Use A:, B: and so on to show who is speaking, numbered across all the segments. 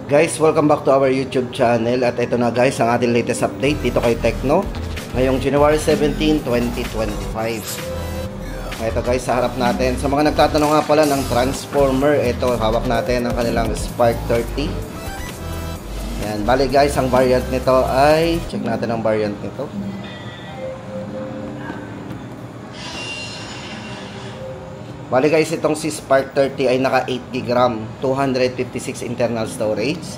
A: Guys, welcome back to our YouTube channel. At ito na guys, ang ating latest update dito kay Tecno ngayong January 17, 2025. Ito guys, sa harap natin, sa mga nagtatanong nga pala ng transformer, ito hawak natin ang kanilang Spark 30. Yan, bali guys, ang variant nito ay, check natin ang variant nito. Bali guys, itong si Spark 30 ay naka 8GB RAM, 256 internal storage.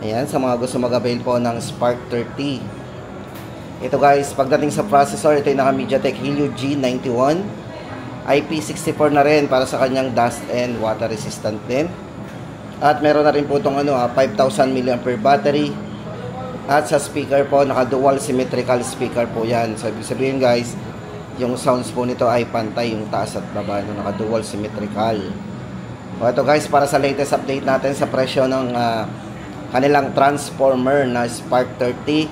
A: Ayan, sa mga gusto mag-avail po ng Spark 30. Ito guys, pagdating sa processor, ito ay naka MediaTek Helio G91, IP64 na rin para sa kanyang dust and water resistant din. At meron na rin po itong 5000 mAh battery. At sa speaker po, naka dual symmetrical speaker po yan. So, ibig sabihin guys, yung sounds po nito ay pantay, yung taas at baba, naka dual symmetrical. O ito guys, para sa latest update natin sa presyo ng kanilang transformer na Spark 30,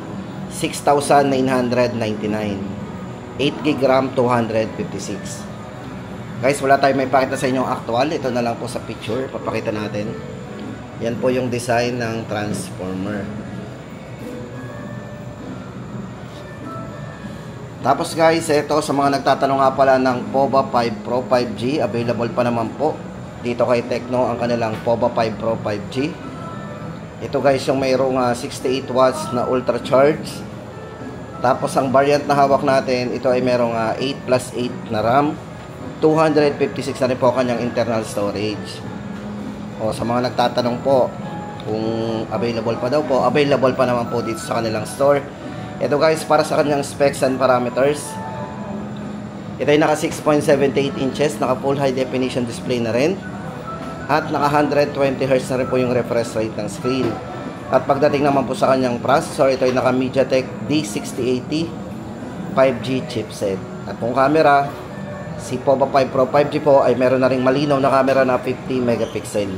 A: 6,999, 8GB RAM, 256. Guys, wala tayong may pakita sa inyong actual. Ito na lang po sa picture, papakita natin. Yan po yung design ng transformer. Tapos guys, ito sa mga nagtatanong nga pala ng POVA 5 Pro 5G, available pa naman po dito kay Tecno ang kanilang POVA 5 Pro 5G. Ito guys yung mayroong 68 watts na ultra charge. Tapos ang variant na hawak natin, ito ay mayroong 8+8 na RAM, 256 na rin po kanyang internal storage. O sa mga nagtatanong po kung available pa daw po, available pa naman po dito sa kanilang store. Ito guys, para sa kanyang specs and parameters, ito ay naka 6.78 inches, naka full high definition display na rin, at naka 120Hz na rin po yung refresh rate ng screen. At pagdating naman po sa kanyang processor, ito ay naka MediaTek D6080 5G chipset. At kung camera, si POVA 5 Pro 5G po ay meron na ring malinaw na camera na 50 megapixel.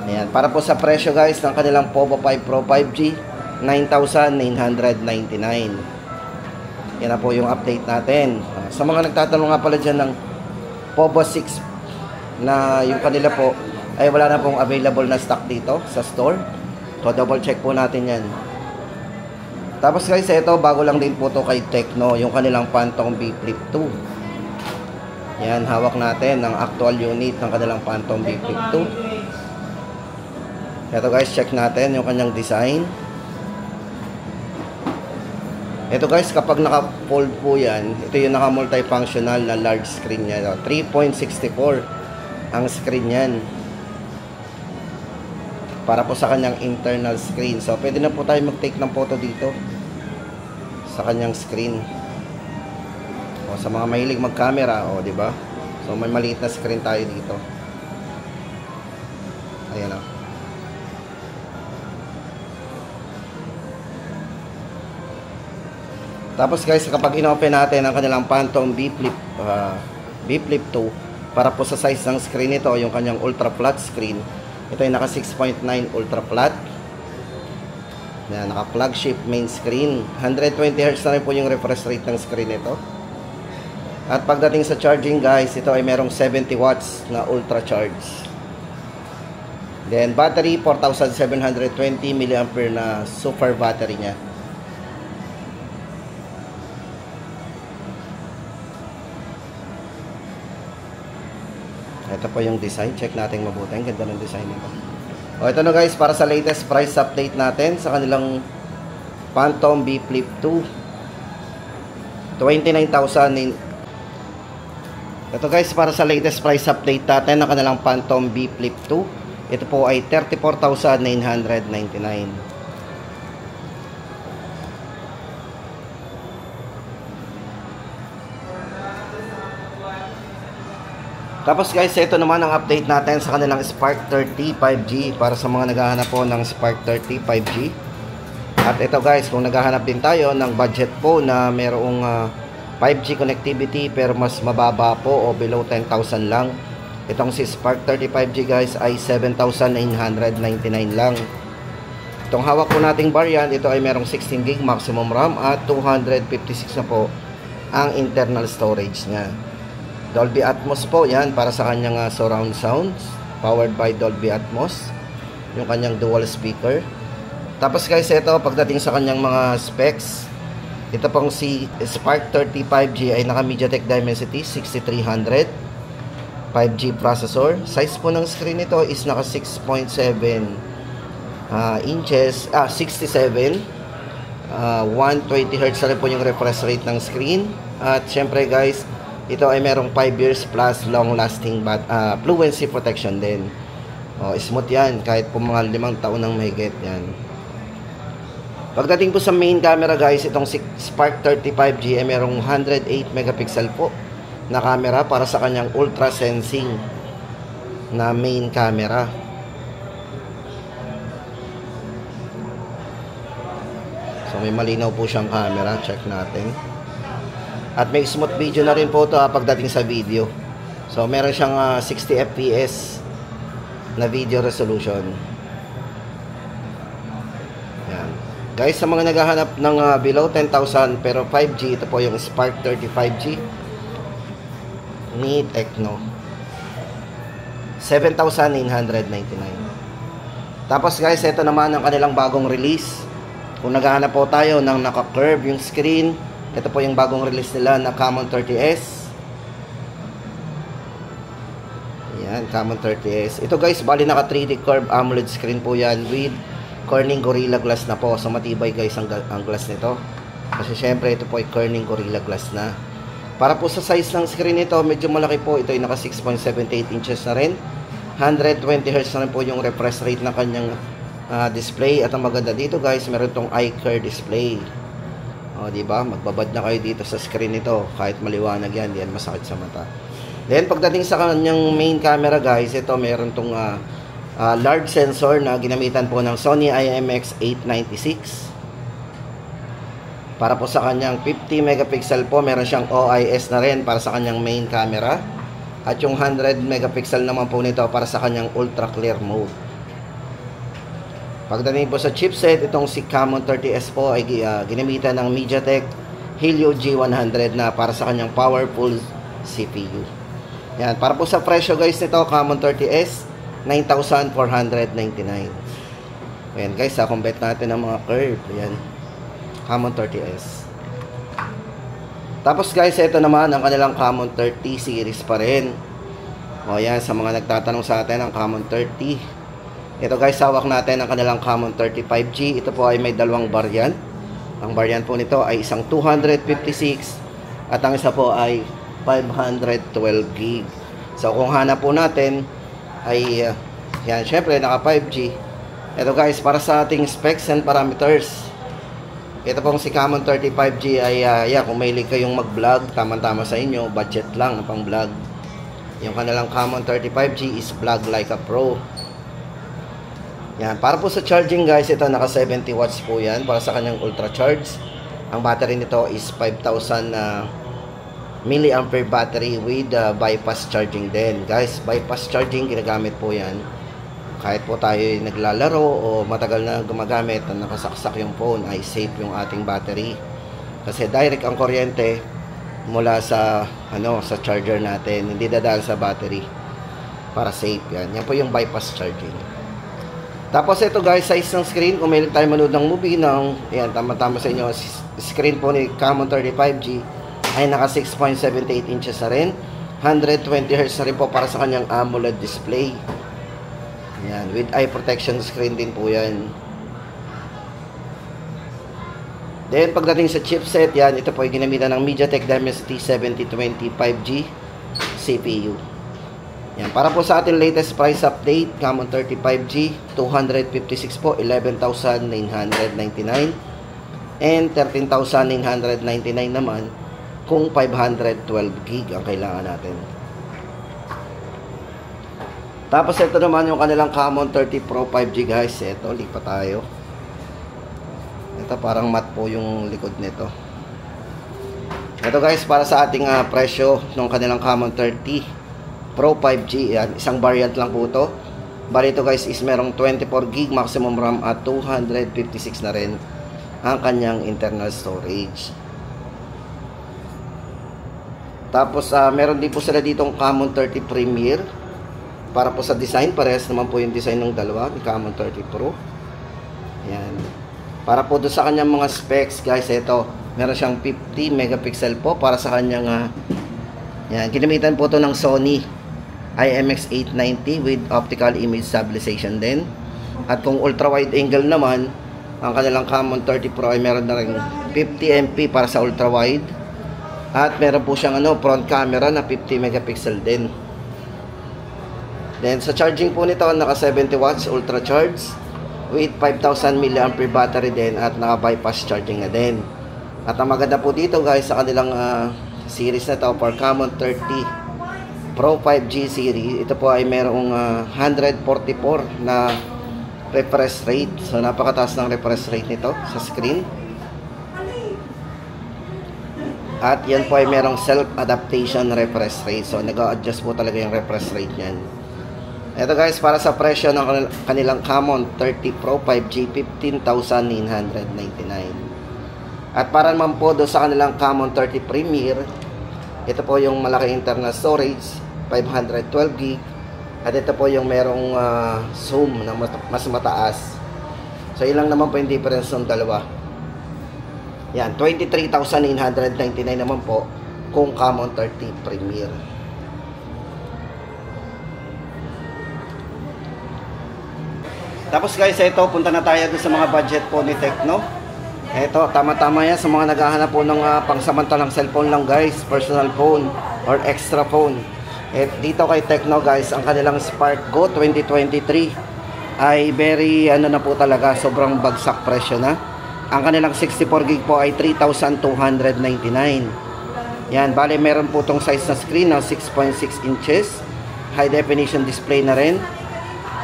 A: Ayan, para po sa presyo guys ng kanilang POVA 5 Pro 5G, 9,999. Yan na po yung update natin. Sa mga nagtatanong nga pala dyan ng POVA 6 na yung kanila po ay wala na pong available na stock dito sa store. So double check po natin yan. Tapos guys, ito bago lang din po to kay Tecno, yung kanilang Phantom B Flip 2. Yan, hawak natin ang actual unit ng kanilang Phantom B Flip 2. Ito guys, check natin yung kanyang design. Ito guys, kapag naka-fold po yan, ito yung naka-multifunctional na large screen niya. 3.64 ang screen yan. Para po sa kanyang internal screen. So, pwede na po tayo mag-take ng photo dito sa kanyang screen. O, sa mga mahilig mag-camera, o, diba? So, may maliit na screen tayo dito. Ayan o. Tapos guys, kapag inopen natin ang kanilang Phantom B Flip 2, para po sa size ng screen nito, yung kanyang ultra flat screen, ito ay naka 6.9 ultra flat. Yan, naka flagship main screen. 120Hz na rin po yung refresh rate ng screen nito. At pagdating sa charging guys, ito ay merong 70 watts na ultra charge. Then battery, 4,720 mAh na super battery niya. Ito po yung design. Check natin mabuti. Ang ganda ng design nito. O, ito na guys, para sa latest price update natin sa kanilang Phantom B Flip 2. 29,000. Ito guys, para sa latest price update natin ng kanilang Phantom B Flip 2. Ito po ay 34,999. Tapos guys, ito naman ang update natin sa kanilang Spark 30 5G para sa mga naghahanap po ng Spark 30 5G. At ito guys, kung naghahanap din tayo ng budget po na mayroong 5G connectivity pero mas mababa po o below 10,000 lang, itong si Spark 30 5G guys ay 7,999 lang. Itong hawak po nating variant, ito ay merong 16GB maximum RAM at 256 na po ang internal storage niya. Dolby Atmos po yan para sa kanyang surround sounds, powered by Dolby Atmos. yung kanyang dual speaker. Tapos guys, ito pagdating sa kanyang mga specs, ito pong si Spark 35G ay naka MediaTek Dimensity 6300 5G processor. Size po ng screen nito is naka 6.7 inches, 67, 120Hz na rin po yung refresh rate ng screen. At syempre guys, ito ay merong 5 years plus long lasting fluency protection din. Smooth yan kahit po mga 5 taon nang mahigit yan. Pagdating po sa main camera guys, itong Spark 35G ay merong 108 megapixel po na camera para sa kanyang ultra sensing na main camera. So may malinaw po siyang camera, check natin. At may smooth video na rin po ito pagdating sa video. So meron siyang 60 fps na video resolution. Yan. Guys, sa mga naghahanap ng below 10,000 pero 5G, ito po yung Spark 35G ni Tecno. 7,999. Tapos guys, ito naman ang kanilang bagong release. Kung naghahanap po tayo ng naka-curve yung screen, ito po yung bagong release nila na Camon 30S. Yan, Camon 30S. Ito guys, bali naka 3D curve AMOLED screen po yan with Corning Gorilla Glass na po. So matibay guys ang glass nito. Kasi syempre ito po ay Corning Gorilla Glass na. Para po sa size ng screen nito, medyo malaki po. Ito ay naka 6.78 inches na rin. 120Hz na rin po yung refresh rate ng kanyang display. At ang maganda dito guys, meron itong iCare display. Diba? Magbabad na kayo dito sa screen nito. Kahit maliwanag yan, di yan masakit sa mata. Then pagdating sa kanyang main camera guys, ito meron itong large sensor na ginamitan po ng Sony IMX896. Para po sa kanyang 50 megapixel po, meron siyang OIS na rin para sa kanyang main camera. At yung 100 megapixel naman po nito para sa kanyang ultra clear mode. Pagdating po sa chipset, itong si Camon 30S po ay ginamitan ng MediaTek Helio G100 na para sa kanyang powerful CPU. Yan, para po sa presyo guys nito, Camon 30S, 9,499. Ayan guys, compare natin ang mga curve. Ayan, Camon 30S. Tapos guys, ito naman ang kanilang Camon 30 series pa rin. Ayan, sa mga nagtatanong sa atin ang Camon 30. Ito guys, hawak natin ang kanilang Camon 35G. Ito po ay may dalawang variant. Ang variant po nito ay isang 256 at ang isa po ay 512 gig. So kung hanap po natin ay yan, syempre naka 5G. Ito guys, para sa ating specs and parameters, ito pong si Camon 35G ay kung mahilig kayong mag-vlog, tamang-tama sa inyo, budget lang pang vlog. Yung kanilang Camon 35G is Vlog Like a Pro. Yan, para po sa charging guys, ito naka 70 watts po yan para sa kanyang ultra charge. Ang battery nito is 5,000 milliampere battery with bypass charging din. Guys, bypass charging ginagamit po yan kahit po tayo naglalaro o matagal na gumagamit at nakasaksak yung phone, ay safe yung ating battery. Kasi direct ang kuryente mula sa sa charger natin, hindi dadaan sa battery, para safe yan. Yan po yung bypass charging. Tapos ito guys, size ng screen, kung may tayo manood ng movie yan, tama-tama sa inyo, screen po ni Camon 35G ay naka 6.78 inches na rin. 120Hz na rin po para sa kanyang AMOLED display. Yan, with eye protection screen din po yan. Then pagdating sa chipset, yan, ito po ay ginamitan ng MediaTek Dimensity 7020 5G CPU. Yan, para po sa ating latest price update, Camon 35G 256 po, 11,999, and 13,999 naman kung 512 gig ang kailangan natin. Tapos ito naman yung kanilang Camon 30 Pro 5G guys. Ito, lipat tayo. Ito parang matte po yung likod nito. Ito guys, para sa ating presyo ng kanilang Camon 30 Pro 5G, yan, isang variant lang po ito. Bali ito guys is merong 24 gig maximum RAM at 256 na rin ang kanyang internal storage. Tapos meron din po sila ditong Camon 30 Premier Para po sa design, parehas naman po yung design ng dalawa, ni Camon 30 Pro. Yan. Para po doon sa kanyang mga specs, guys, ito, meron siyang 50 megapixel po para sa kanyang, yan, ginamitan po to ng Sony IMX890 with optical image stabilization din. At kung ultra wide angle naman, ang kanilang Camon 30 Pro ay meron na rin 50 MP para sa ultra wide. At meron po siyang front camera na 50 megapixel din. Then sa charging po nito, naka 70 watts ultra charge with 5,000 mAh battery din at naka bypass charging na din. At ang maganda po dito, guys, sa kanilang series na to for Camon 30 Pro 5G series, ito po ay merong 144 na refresh rate. So napakataas ng refresh rate nito sa screen. At yan po ay merong self-adaptation refresh rate. So nag-a-adjust po talaga yung refresh rate niyan. Ito, guys, para sa presyo ng kanilang Camon 30 Pro 5G, 15,999. At para naman po doon sa kanilang Camon 30 Premier, ito po yung malaki internal storage, 512GB. At ito po yung merong zoom na mas mataas. So ilang naman po yung difference ng dalawa. Yan, 23,999 naman po kung Camon 30 Premier. Tapos, guys, ito, punta na tayo sa mga budget po ni Tecno. Ito, tama-tama yan sa mga naghahanap po ng pangsamantalang cellphone lang, guys, personal phone or extra phone. Dito kay Tecno, guys, ang kanilang Spark Go 2023 ay very na po talaga, sobrang bagsak presyo na. Ang kanilang 64GB po ay 3,299. Yan, bale meron po tong size na screen na 6.6 inches, high definition display na rin.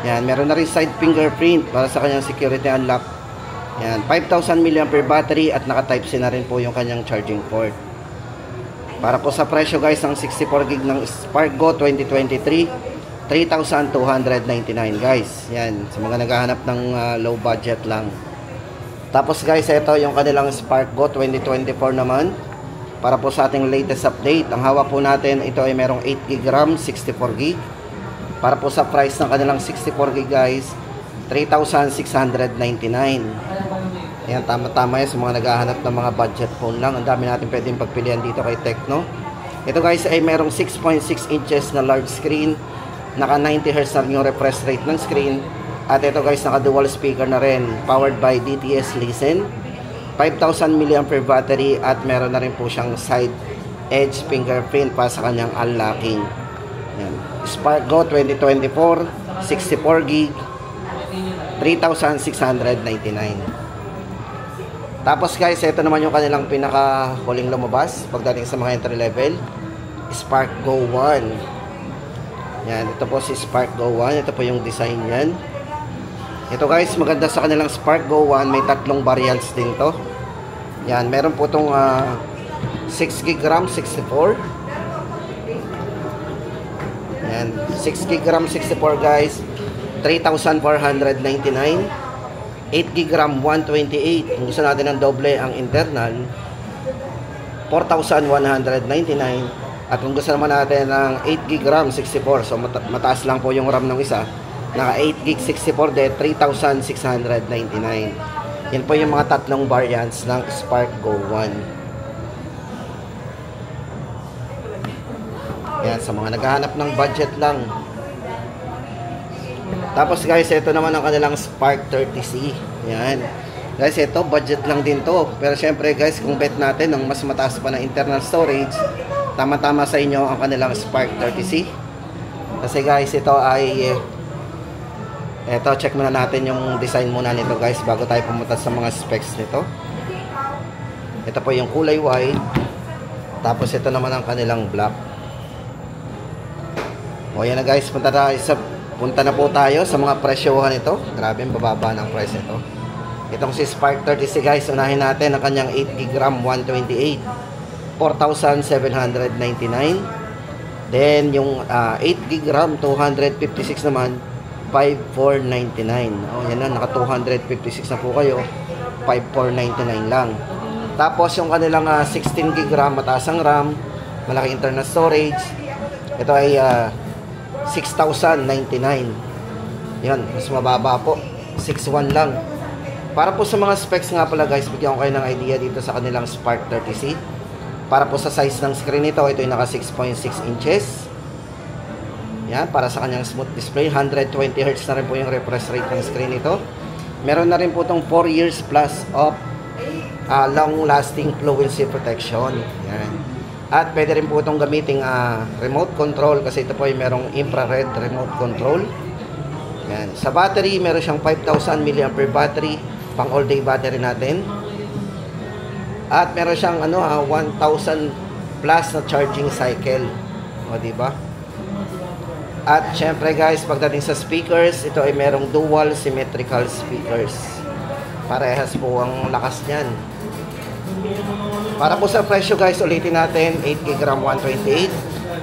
A: Yan, meron na rin side fingerprint para sa kanyang security unlock. Yan, 5,000 mAh battery at naka Type-C na rin po yung kanyang charging port. Para po sa presyo, guys, ng 64GB ng Spark Go 2023, 3,299, guys. Yan, sa mga naghahanap ng low budget lang. Tapos, guys, ito yung kanilang Spark Go 2024 naman. Para po sa ating latest update, ang hawak po natin, ito ay merong 8GB RAM, 64GB. Para po sa price ng kanilang 64GB, guys, 3,699. Ayan, tama-tama yan sa mga naghahanap ng mga budget phone lang. Ang dami natin pwedeng pagpilian dito kay Tecno. Ito, guys, ay merong 6.6 inches na large screen. Naka 90Hz na yung refresh rate ng screen. At ito, guys, naka dual speaker na rin. Powered by DTS Listen. 5,000 mAh battery. At meron na rin po siyang side edge fingerprint para sa kanyang unlocking. Ayan. Spark Go 2024, 64GB, 3,699. Tapos, guys, ito naman yung kanilang pinaka-huling lumabas pagdating sa mga entry level, Spark Go 1. Yan, ito po si Spark Go 1. Ito po yung design yan. Ito, guys, maganda sa kanilang Spark Go 1. May tatlong variants din to. Yan, meron po itong 6GB RAM 64. Yan, 6GB RAM 64, guys, 3,499. 8GB RAM 128. Kung gusto natin ng doble ang internal, 4,199. At kung gusto naman natin ng 8GB RAM 64, so mataas lang po yung RAM ng isa, naka 8GB 64 de 3,699. Yan po yung mga tatlong variants ng Spark Go 1. Yan, sa mga naghahanap ng budget lang. Tapos, guys, ito naman ang kanilang Spark 30C. Yan. Guys, ito, budget lang din to. Pero syempre, guys, kung bet natin ng mas mataas pa na internal storage, tama-tama sa inyo ang kanilang Spark 30C. Kasi, guys, ito ay check muna natin yung design muna nito, guys, bago tayo pumunta sa mga specs nito. Ito po yung kulay white. Tapos, ito naman ang kanilang black. O yan na, guys, punta na po tayo sa mga presyohan ito. Grabe, bababa ng price ito. Itong si Spark 30C, guys, unahin natin ang kanyang 8GB RAM 128, 4,799. Then yung 8GB RAM 256 naman, 5,499. O yan na, naka 256 na po kayo, 5,499 lang. Tapos yung kanilang 16GB RAM, mataas ang RAM, malaki internal storage. Ito ay 6,099. Yan, mas mababa po. 6,1 lang. Para po sa mga specs nga pala guys, bigyan ko kayo ng idea dito sa kanilang Spark 30C. Para po sa size ng screen nito, ito ay naka 6.6 inches. Yan, para sa kanyang smooth display. 120Hz na rin po yung refresh rate ng screen nito. Meron na rin po itong 4 years plus of long-lasting fluency protection. Yan. At pwede rin po itong gamiting remote control kasi ito po ay merong infrared remote control. Yan. Sa battery, meron siyang 5,000 mAh battery, pang all day battery natin. At meron siyang 1,000 plus na charging cycle. O, diba? At syempre guys, pagdating sa speakers, ito ay merong dual symmetrical speakers. Parehas po ang lakas niyan. Para po sa presyo guys, ulitin natin, 8GB RAM 128,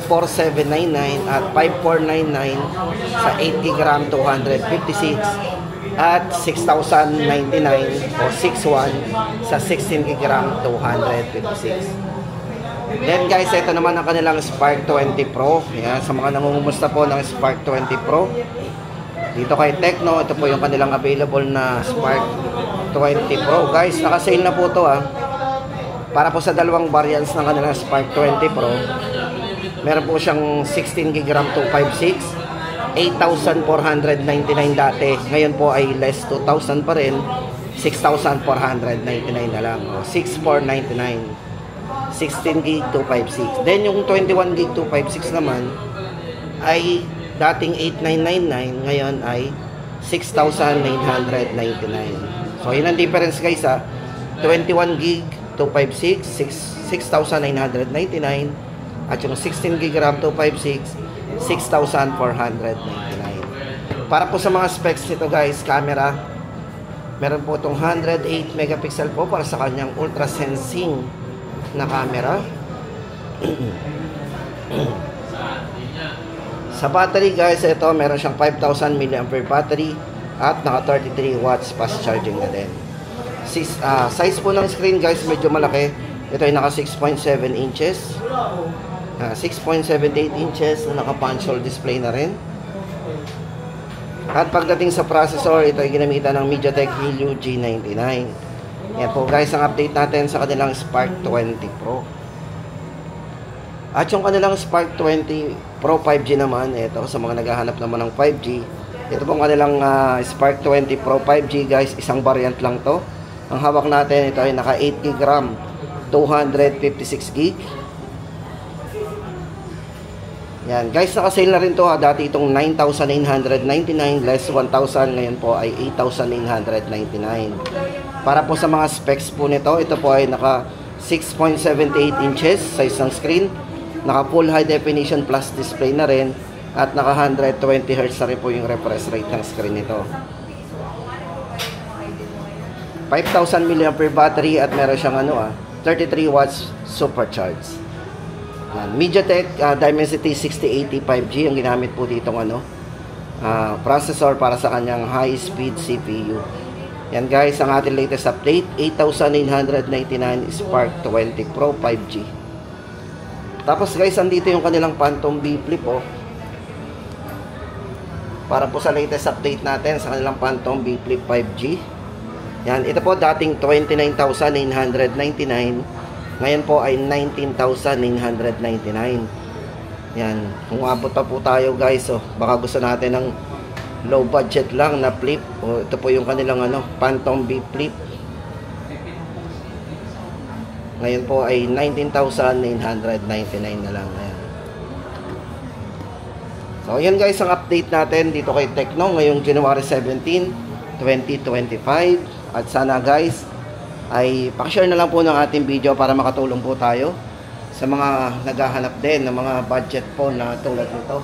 A: 4,799 at 5,499 sa 8GB RAM 256 at 6,099 o 6,1 sa 16GB RAM 256. Then guys, ito naman ang kanilang Spark 20 Pro. Yan, sa mga nangungumusta po ng Spark 20 Pro, dito kay Tecno, ito po yung kanilang available na Spark 20 Pro. Guys, naka-sale na po ito Para po sa dalawang variants ng kanilang Spark 20 Pro, meron po siyang 16GB RAM 256, 8,499 dati. Ngayon po ay less 2,000 pa rin, 6,499 na lang. 6,499. 16GB 256. Then yung 21GB 256 naman ay dating 8,999, ngayon ay 6,999. So yun ang difference guys 21GB 256 6,999 at yung 16GB RAM 256 6,499. Para po sa mga specs nito guys, camera, meron po itong 108 megapixel po para sa kanyang ultra sensing na camera. Sa battery guys, ito meron siyang 5,000 mAh battery at naka 33 watts fast charging na din. Size po ng screen guys, medyo malaki. Ito ay naka 6.7 inches, 6.78 inches na naka punch hole display na rin. At pagdating sa processor, ito ay ginamitan ng MediaTek Helio G99. Yan po guys ang update natin sa kanilang Spark 20 Pro. At yung kanilang Spark 20 Pro 5G naman, ito sa mga naghahanap naman ng 5G, ito pong kanilang Spark 20 Pro 5G guys, isang variant lang to. Ang hawak natin, ito ay naka 8GB RAM 256GB. Yan guys, naka-sale na rin to dati itong 9,999 less 1,000, ngayon po ay 8,999. Para po sa mga specs po nito, ito po ay naka 6.78 inches size ng screen, naka full high definition plus display na rin, at naka 120Hz na rin po yung refresh rate ng screen nito. 5,000 mAh battery at meron siyang 33 watts supercharge. MediaTek Dimensity 6080 5G ang ginamit po ditong processor para sa kanyang high speed CPU. Yan guys, ang ating latest update, 8,999 Spark 20 Pro 5G. Tapos guys, andito yung kanilang Phantom B Flip para po sa latest update natin sa kanilang Phantom B Flip 5G. Yan, ito po dating 29,999, ngayon po ay 19,999. Yan, kung abot pa po tayo guys, baka gusto natin ng low budget lang na flip. Ito po yung kanilang Phantom B Flip. Ngayon po ay 19,999 na lang. Ayan. So yan guys ang update natin dito kay Tecno ngayong January 17, 2025. At sana guys ay pakishare na lang po ng ating video para makatulong po tayo sa mga naghahanap din ng mga budget phone na tulad nito.